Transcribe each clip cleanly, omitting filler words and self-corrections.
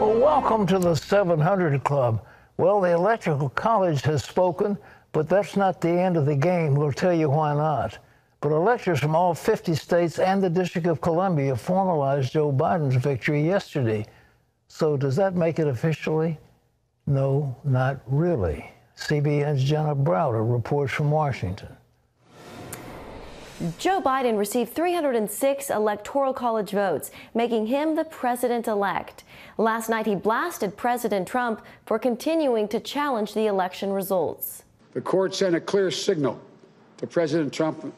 Well, welcome to the 700 Club. Well, the Electoral College has spoken, but that's not the end of the game. We'll tell you why not. But electors from all 50 states and the District of Columbia formalized Joe Biden's victory yesterday. So does that make it officially? No, not really. CBN's Jenna Browder reports from Washington. Joe Biden received 306 Electoral College votes, making him the president-elect. Last night, he blasted President Trump for continuing to challenge the election results. The court sent a clear signal to President Trump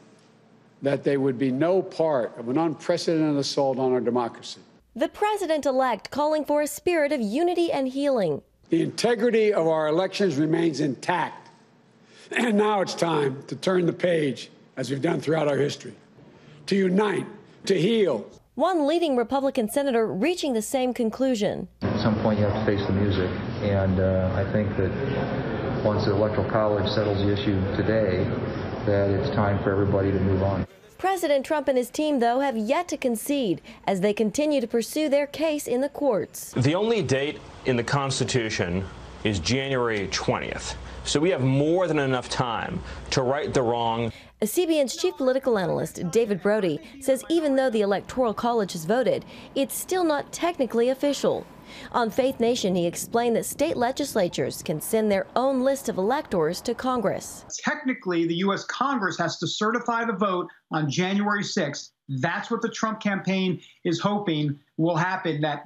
that there would be no part of an unprecedented assault on our democracy. The president-elect calling for a spirit of unity and healing. The integrity of our elections remains intact. And now it's time to turn the page, as we've done throughout our history, to unite, to heal. One leading Republican senator reaching the same conclusion. At some point you have to face the music, and I think that once the Electoral College settles the issue today, that it's time for everybody to move on. President Trump and his team, though, have yet to concede as they continue to pursue their case in the courts. The only date in the Constitution is January 20th. So we have more than enough time to right the wrong. CBN's chief political analyst, David Brody, says even though the Electoral College has voted, it's still not technically official. On Faith Nation, he explained that state legislatures can send their own list of electors to Congress. Technically, the U.S. Congress has to certify the vote on January 6th. That's what the Trump campaign is hoping will happen, that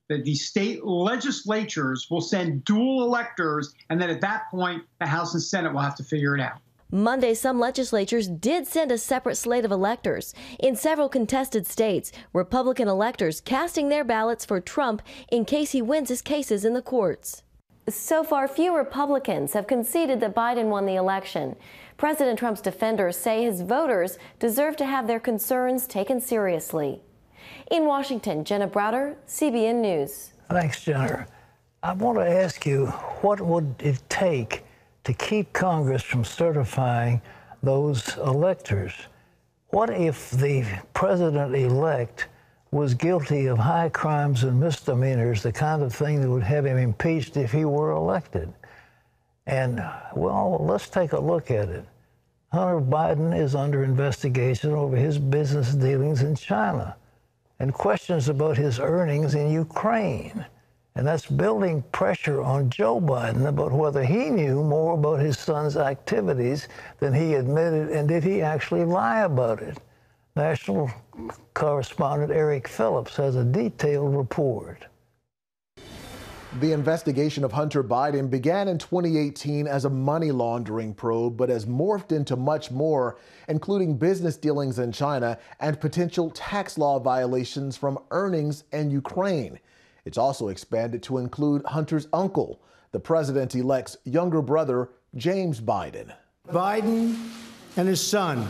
the state legislatures will send dual electors, and then at that point, the House and Senate will have to figure it out. Monday, some legislatures did send a separate slate of electors. In several contested states, Republican electors casting their ballots for Trump in case he wins his cases in the courts. So far, few Republicans have conceded that Biden won the election. President Trump's defenders say his voters deserve to have their concerns taken seriously. In Washington, Jenna Browder, CBN News. Thanks, Jenna. I want to ask you, what would it take to keep Congress from certifying those electors? What if the president-elect was guilty of high crimes and misdemeanors, the kind of thing that would have him impeached if he were elected? And, well, let's take a look at it. Hunter Biden is under investigation over his business dealings in China and questions about his earnings in Ukraine. And that's building pressure on Joe Biden about whether he knew more about his son's activities than he admitted, and did he actually lie about it? National correspondent Eric Phillips has a detailed report. The investigation of Hunter Biden began in 2018 as a money laundering probe, but has morphed into much more, including business dealings in China and potential tax law violations from earnings in Ukraine. It's also expanded to include Hunter's uncle, the president-elect's younger brother, James Biden. Biden and his son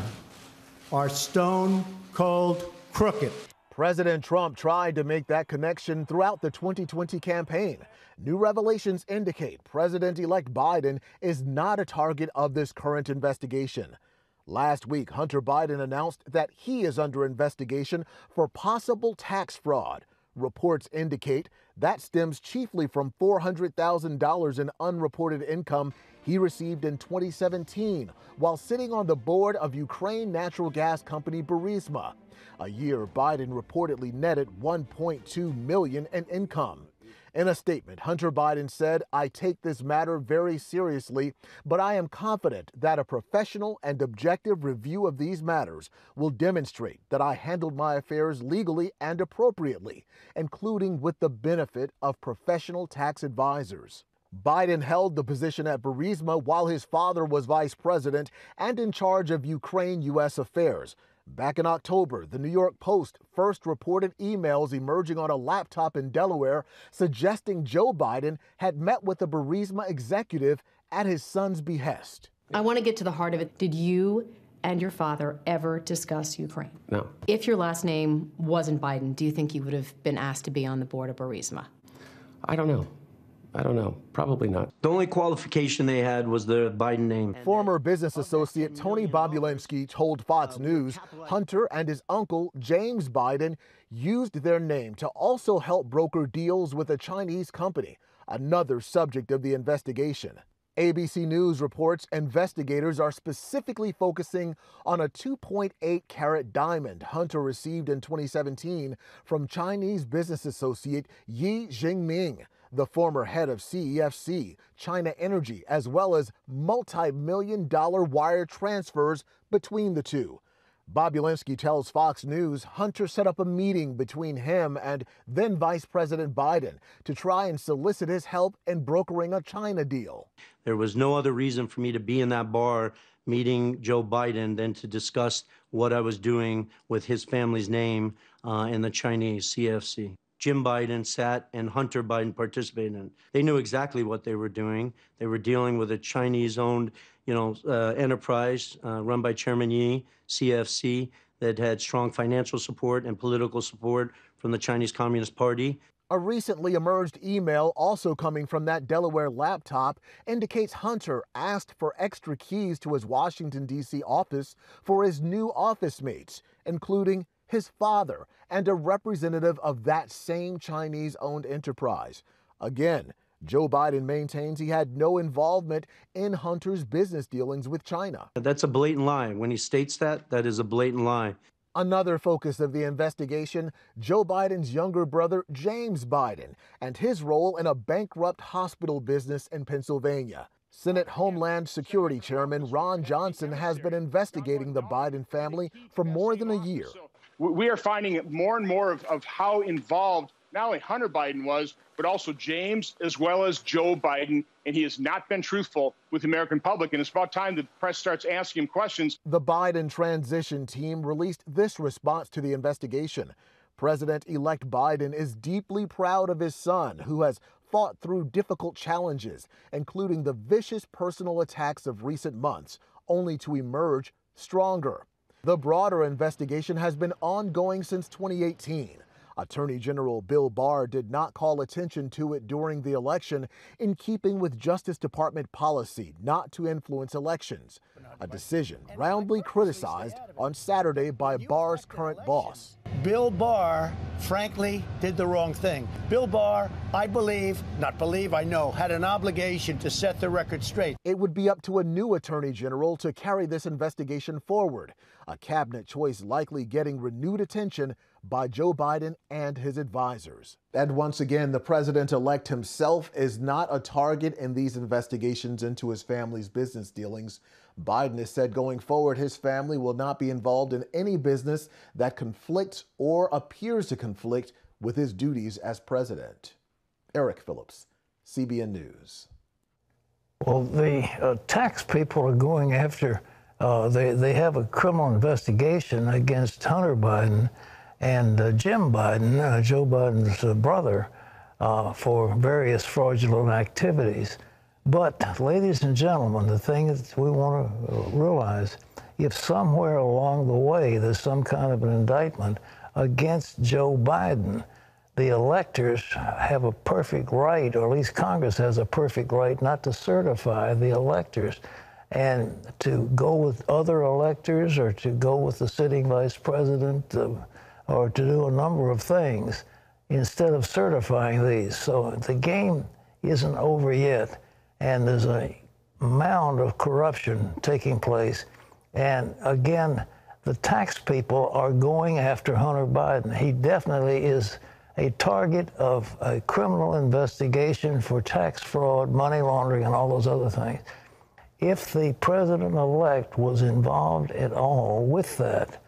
are stone cold crooked. President Trump tried to make that connection throughout the 2020 campaign. New revelations indicate President-elect Biden is not a target of this current investigation. Last week, Hunter Biden announced that he is under investigation for possible tax fraud. Reports indicate that stems chiefly from $400,000 in unreported income he received in 2017 while sitting on the board of Ukraine natural gas company Burisma. A year Biden reportedly netted $1.2 million in income. In a statement, Hunter Biden said, "I take this matter very seriously, but I am confident that a professional and objective review of these matters will demonstrate that I handled my affairs legally and appropriately, including with the benefit of professional tax advisors." Biden held the position at Burisma while his father was vice president and in charge of Ukraine-U.S. affairs. Back in October, the New York Post first reported emails emerging on a laptop in Delaware suggesting Joe Biden had met with a Burisma executive at his son's behest. I want to get to the heart of it. Did you and your father ever discuss Ukraine? No. If your last name wasn't Biden, do you think you would have been asked to be on the board of Burisma? I don't know. I don't know. Probably not. The only qualification they had was the Biden name. Former business associate Tony Bobulinski told Fox News Hunter and his uncle, James Biden, used their name to also help broker deals with a Chinese company, another subject of the investigation. ABC News reports investigators are specifically focusing on a 2.8-carat diamond Hunter received in 2017 from Chinese business associate Yi Jingming, the former head of CEFC, China Energy, as well as multi-million-dollar wire transfers between the two. Bobulinski tells Fox News Hunter set up a meeting between him and then Vice President Biden to try and solicit his help in brokering a China deal. There was no other reason for me to be in that bar meeting Joe Biden than to discuss what I was doing with his family's name in the Chinese CFC. Jim Biden sat and Hunter Biden participated in. They knew exactly what they were doing. They were dealing with a Chinese-owned, enterprise run by Chairman Yi, CFC, that had strong financial support and political support from the Chinese Communist Party. A recently emerged email also coming from that Delaware laptop indicates Hunter asked for extra keys to his Washington, D.C. office for his new office mates, including his father and a representative of that same Chinese-owned enterprise. Again, Joe Biden maintains he had no involvement in Hunter's business dealings with China. That's a blatant lie. When he states that, that is a blatant lie. Another focus of the investigation, Joe Biden's younger brother, James Biden, and his role in a bankrupt hospital business in Pennsylvania. Senate Homeland Security Chairman Ron Johnson has been investigating the Biden family for more than a year. We are finding more and more of how involved not only Hunter Biden was, but also James as well as Joe Biden, and he has not been truthful with the American public, and it's about time the press starts asking him questions. The Biden transition team released this response to the investigation. President-elect Biden is deeply proud of his son, who has fought through difficult challenges, including the vicious personal attacks of recent months, only to emerge stronger. The broader investigation has been ongoing since 2018. Attorney General Bill Barr did not call attention to it during the election, in keeping with Justice Department policy not to influence elections, a decision roundly criticized on Saturday by Barr's current boss. Bill Barr, frankly, did the wrong thing. Bill Barr, I know, had an obligation to set the record straight. It would be up to a new Attorney General to carry this investigation forward, a cabinet choice likely getting renewed attention by Joe Biden and his advisors. And once again, the president-elect himself is not a target in these investigations into his family's business dealings. Biden has said going forward, his family will not be involved in any business that conflicts or appears to conflict with his duties as president. Eric Phillips, CBN News. Well, the tax people are going after, they have a criminal investigation against Hunter Biden and Jim Biden, Joe Biden's brother, for various fraudulent activities. But, ladies and gentlemen, the thing that we want to realize, if somewhere along the way there's some kind of an indictment against Joe Biden, the electors have a perfect right, or at least Congress has a perfect right, not to certify the electors and to go with other electors or to go with the sitting vice president or to do a number of things instead of certifying these. So the game isn't over yet. And there's a mound of corruption taking place. And again, the tax people are going after Hunter Biden. He definitely is a target of a criminal investigation for tax fraud, money laundering, and all those other things. If the president-elect was involved at all with that,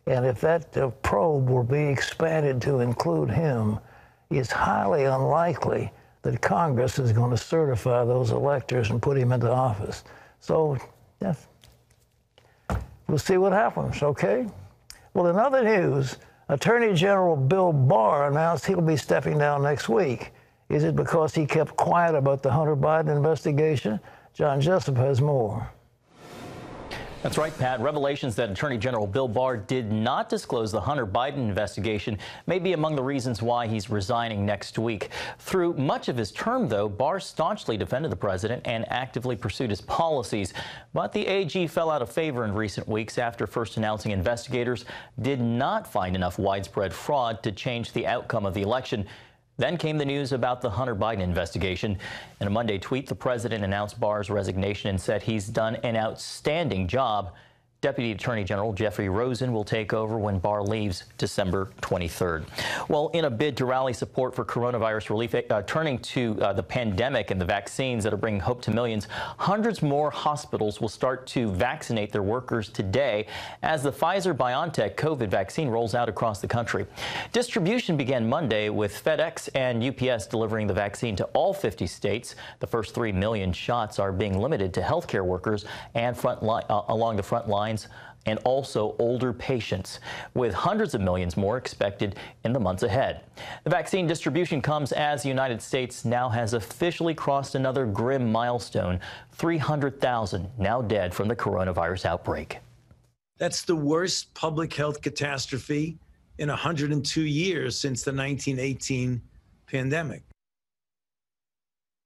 and if that probe will be expanded to include him, it's highly unlikely that Congress is going to certify those electors and put him into office. So, yeah, we'll see what happens, okay? Well, in other news, Attorney General Bill Barr announced he'll be stepping down next week. Is it because he kept quiet about the Hunter Biden investigation? John Jessup has more. That's right, Pat. Revelations that Attorney General Bill Barr did not disclose the Hunter Biden investigation may be among the reasons why he's resigning next week. Through much of his term, though, Barr staunchly defended the president and actively pursued his policies. But the AG fell out of favor in recent weeks after first announcing investigators did not find enough widespread fraud to change the outcome of the election. Then came the news about the Hunter Biden investigation. In a Monday tweet, the president announced Barr's resignation and said he's done an outstanding job. Deputy Attorney General Jeffrey Rosen will take over when Barr leaves December 23rd. Well, in a bid to rally support for coronavirus relief, turning to the pandemic and the vaccines that are bringing hope to millions, hundreds more hospitals will start to vaccinate their workers today as the Pfizer-BioNTech COVID vaccine rolls out across the country. Distribution began Monday with FedEx and UPS delivering the vaccine to all 50 states. The first 3 million shots are being limited to healthcare workers and along the front lines, and also older patients, with hundreds of millions more expected in the months ahead. The vaccine distribution comes as the United States now has officially crossed another grim milestone, 300,000 now dead from the coronavirus outbreak. That's the worst public health catastrophe in 102 years since the 1918 pandemic.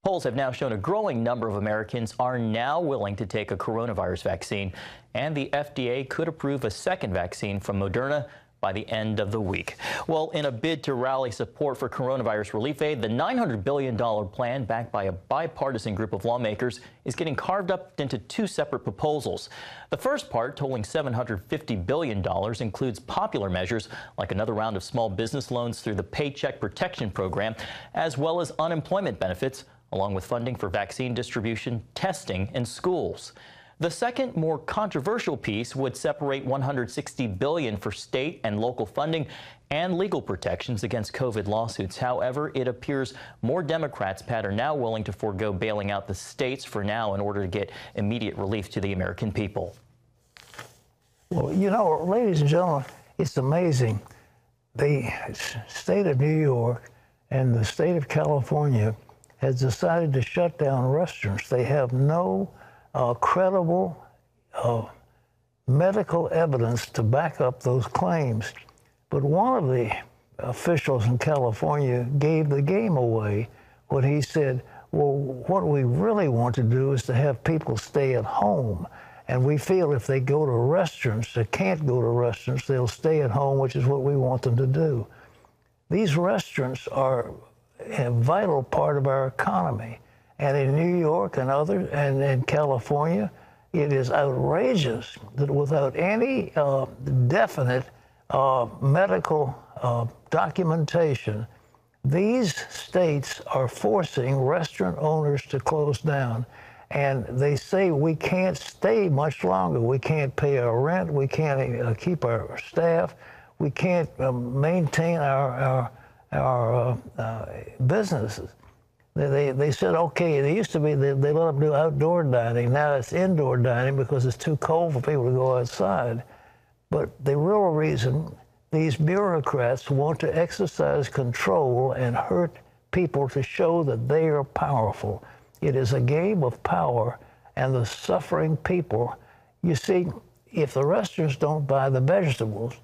Polls have now shown a growing number of Americans are now willing to take a coronavirus vaccine, and the FDA could approve a second vaccine from Moderna by the end of the week. Well, in a bid to rally support for coronavirus relief aid, the $900 billion plan, backed by a bipartisan group of lawmakers, is getting carved up into two separate proposals. The first part, totaling $750 billion, includes popular measures like another round of small business loans through the Paycheck Protection Program, as well as unemployment benefits, along with funding for vaccine distribution, testing, and schools. The second, more controversial piece would separate $160 billion for state and local funding and legal protections against COVID lawsuits. However, it appears more Democrats, Pat, are now willing to forego bailing out the states for now in order to get immediate relief to the American people. Well, you know, ladies and gentlemen, it's amazing. The state of New York and the state of California has decided to shut down restaurants. They have no credible medical evidence to back up those claims. But one of the officials in California gave the game away when he said, well, what we really want to do is to have people stay at home. And we feel if they go to restaurants, they can't go to restaurants, they'll stay at home, which is what we want them to do. These restaurants are a vital part of our economy. And in New York and and in California, it is outrageous that without any definite medical documentation, these states are forcing restaurant owners to close down. And they say we can't stay much longer. We can't pay our rent. We can't keep our staff. We can't maintain our businesses. They said, okay, they used to be, they let them do outdoor dining. Now it's indoor dining because it's too cold for people to go outside. But the real reason these bureaucrats want to exercise control and hurt people to show that they are powerful. It is a game of power and the suffering people. You see, if the restaurants don't buy the vegetables,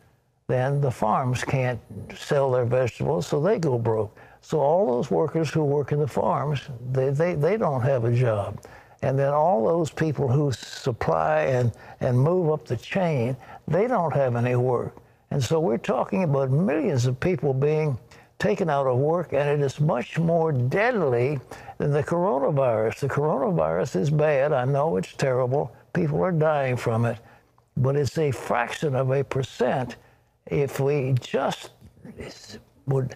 then the farms can't sell their vegetables, so they go broke. So all those workers who work in the farms, they don't have a job. And then all those people who supply and move up the chain, they don't have any work. And so we're talking about millions of people being taken out of work, and it is much more deadly than the coronavirus. The coronavirus is bad. I know it's terrible. People are dying from it. But it's a fraction of a percent if we just would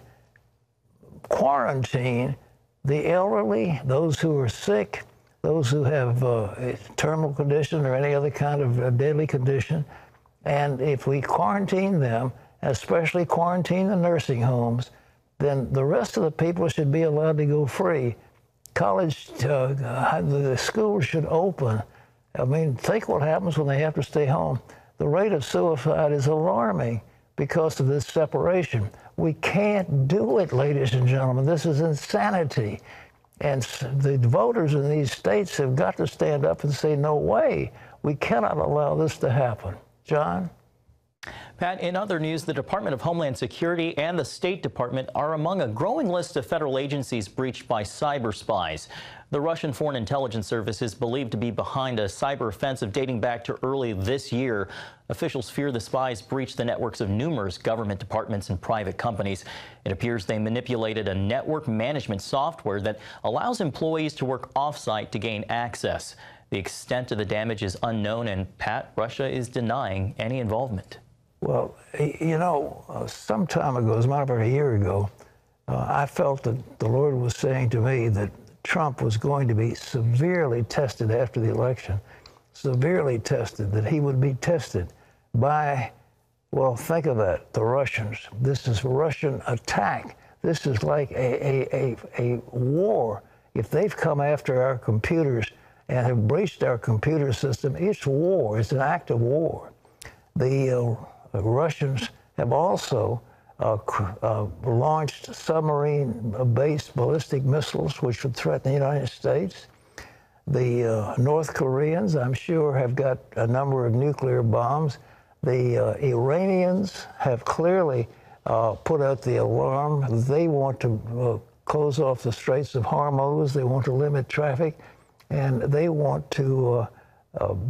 quarantine the elderly, those who are sick, those who have a terminal condition or any other kind of deadly condition. And if we quarantine them, especially quarantine the nursing homes, then the rest of the people should be allowed to go free. The schools should open. I mean, think what happens when they have to stay home. The rate of suicide is alarming because of this separation. We can't do it, ladies and gentlemen. This is insanity. And the voters in these states have got to stand up and say, no way. We cannot allow this to happen. John? Pat, in other news, the Department of Homeland Security and the State Department are among a growing list of federal agencies breached by cyber spies. The Russian Foreign Intelligence Service is believed to be behind a cyber offensive dating back to early this year. Officials fear the spies breached the networks of numerous government departments and private companies. It appears they manipulated a network management software that allows employees to work off-site to gain access. The extent of the damage is unknown, and Pat, Russia is denying any involvement. Well, you know, some time ago, as a matter of fact, a year ago, I felt that the Lord was saying to me that Trump was going to be severely tested after the election, severely tested, that he would be tested by, well, think of that, the Russians. This is a Russian attack. This is like a war. If they've come after our computers and have breached our computer system, it's war. It's an act of war. The Russians have also launched submarine-based ballistic missiles, which would threaten the United States. The North Koreans, I'm sure, have got a number of nuclear bombs. The Iranians have clearly put out the alarm. They want to close off the Straits of Hormuz. They want to limit traffic, and they want to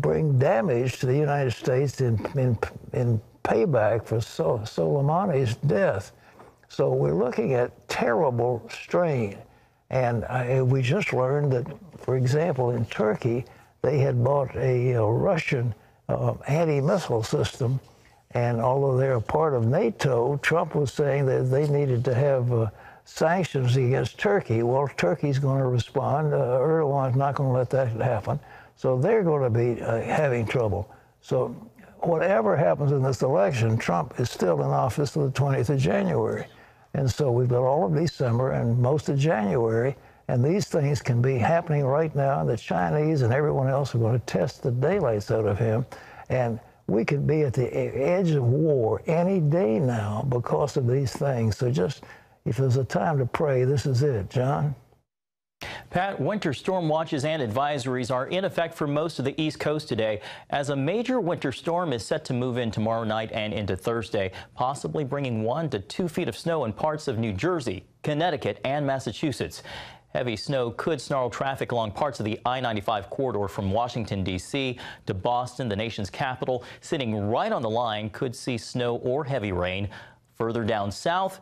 bring damage to the United States in payback for Soleimani's death. So we're looking at terrible strain. And we just learned that, for example, in Turkey, they had bought a Russian anti-missile system. And although they're a part of NATO, Trump was saying that they needed to have sanctions against Turkey. Well, Turkey's going to respond. Erdogan's not going to let that happen. So they're going to be having trouble. So whatever happens in this election, Trump is still in office till the 20th of January. And so we've got all of December and most of January, and these things can be happening right now. The Chinese and everyone else are going to test the daylights out of him. And we could be at the edge of war any day now because of these things. So just, if there's a time to pray, this is it. John? Pat, winter storm watches and advisories are in effect for most of the East Coast today, as a major winter storm is set to move in tomorrow night and into Thursday, possibly bringing 1 to 2 feet of snow in parts of New Jersey, Connecticut, and Massachusetts. Heavy snow could snarl traffic along parts of the I-95 corridor from Washington, D.C. to Boston, the nation's capital. Sitting right on the line could see snow or heavy rain. Further down south,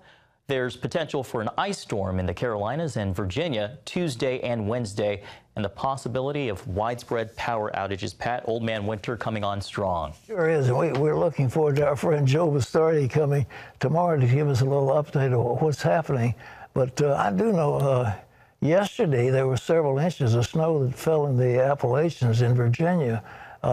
there's potential for an ice storm in the Carolinas and Virginia Tuesday and Wednesday, and the possibility of widespread power outages. Pat, Old Man Winter coming on strong. Sure is. And we're looking forward to our friend Joe Bastardi coming tomorrow to give us a little update of what's happening. But I do know yesterday there were several inches of snow that fell in the Appalachians in Virginia.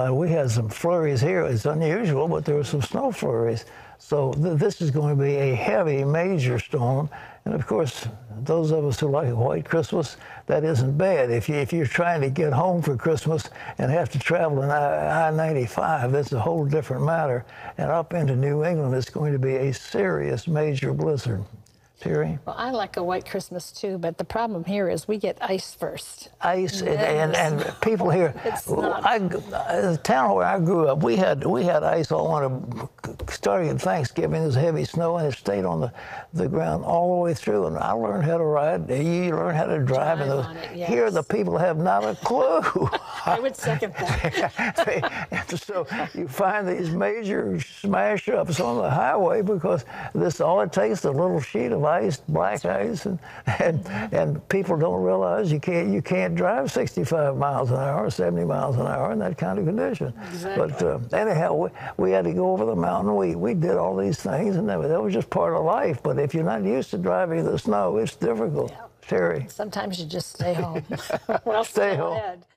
We had some flurries here. It's unusual, but there were some snow flurries. So this is going to be a heavy, major storm. And of course, those of us who like a white Christmas, that isn't bad. If you're trying to get home for Christmas and have to travel in I-95, that's a whole different matter. And up into New England, it's going to be a serious, major blizzard. Terry? Well, I like a white Christmas too, but the problem here is we get ice first. Ice and people here. The town where I grew up, we had ice all on starting at Thanksgiving. There's heavy snow, and it stayed on the ground all the way through. And I learned how to ride. You learn how to drive. Yes. Here, the people have not a clue. I would second that. So you find these major smash ups on the highway because all it takes is a little sheet of ice, black ice, and people don't realize you can't drive 65 miles an hour, 70 miles an hour in that kind of condition. Exactly. But anyhow, we had to go over the mountain. We did all these things, and that was just part of life. But if you're not used to driving in the snow, it's difficult. Yeah. Terry? Sometimes you just stay home. Stay home.